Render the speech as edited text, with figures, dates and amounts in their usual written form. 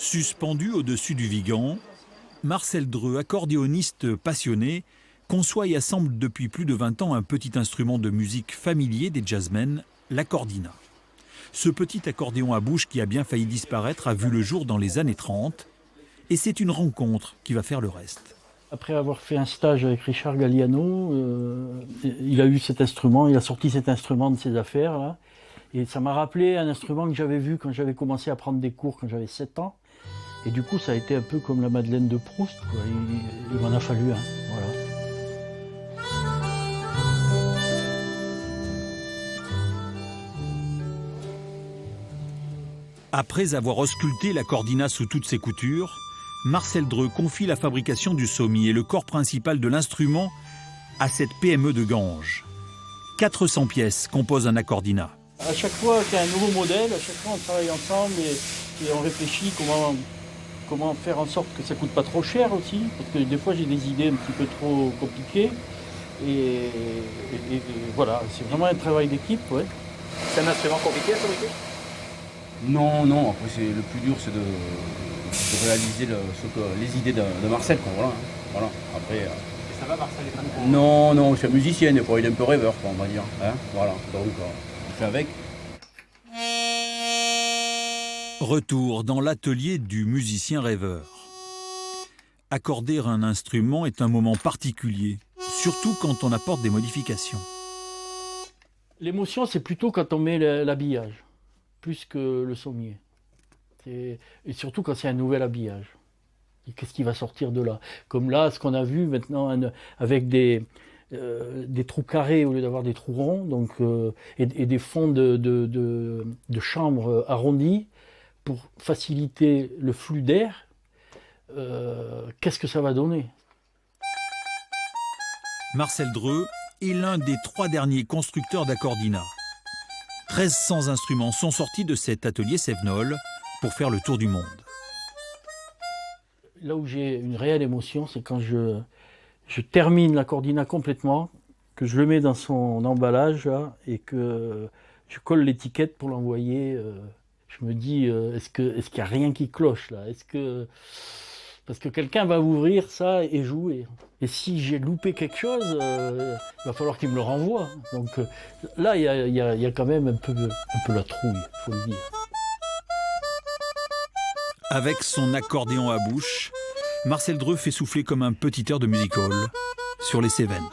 Suspendu au-dessus du Vigan, Marcel Dreux, accordéoniste passionné, conçoit et assemble depuis plus de 20 ans un petit instrument de musique familier des jazzmen, l'accordina. Ce petit accordéon à bouche qui a bien failli disparaître a vu le jour dans les années 30 et c'est une rencontre qui va faire le reste. Après avoir fait un stage avec Richard Galliano, il a eu cet instrument, il a sorti cet instrument de ses affaires là, et ça m'a rappelé un instrument que j'avais vu quand j'avais commencé à prendre des cours quand j'avais 7 ans. Et du coup, ça a été un peu comme la Madeleine de Proust, quoi. Il m'en a fallu un. Voilà. Après avoir ausculté l'accordina sous toutes ses coutures, Marcel Dreux confie la fabrication du sommier et le corps principal de l'instrument à cette PME de Ganges. 400 pièces composent un accordina. À chaque fois qu'il y a un nouveau modèle, à chaque fois on travaille ensemble et on réfléchit comment faire en sorte que ça coûte pas trop cher aussi, parce que des fois j'ai des idées un petit peu trop compliquées. Et voilà, c'est vraiment un travail d'équipe. Ouais. C'est un instrument compliqué à fabriquer? Non, non, après le plus dur c'est de réaliser les idées de Marcel, quoi, voilà. Voilà. Après, Et ça va, Marcel est pas trop... non, non, je suis musicien des fois, il est un peu rêveur, quoi, on va dire. Hein, voilà, donc on fait avec. Retour dans l'atelier du musicien rêveur. Accorder un instrument est un moment particulier, surtout quand on apporte des modifications. L'émotion, c'est plutôt quand on met l'habillage, plus que le sommier. Et surtout quand c'est un nouvel habillage. Qu'est-ce qui va sortir de là? Comme là, ce qu'on a vu maintenant avec des trous carrés au lieu d'avoir des trous ronds, donc, et des fonds de chambre arrondis pour faciliter le flux d'air. Qu'est-ce que ça va donner? Marcel Dreux est l'un des 3 derniers constructeurs d'accordina. 1300 instruments sont sortis de cet atelier Sévenol pour faire le tour du monde. Là où j'ai une réelle émotion, c'est quand je termine l'accordina complètement, que je le mets dans son emballage là, et que je colle l'étiquette pour l'envoyer. Je me dis, est-ce qu'il n'y a rien qui cloche là? Parce que quelqu'un va ouvrir ça et jouer. Et si j'ai loupé quelque chose, il va falloir qu'il me le renvoie. Donc là, il y a quand même un peu la trouille, il faut le dire. Avec son accordéon à bouche, Marcel Dreux fait souffler comme un petit air de music hall sur les Cévennes.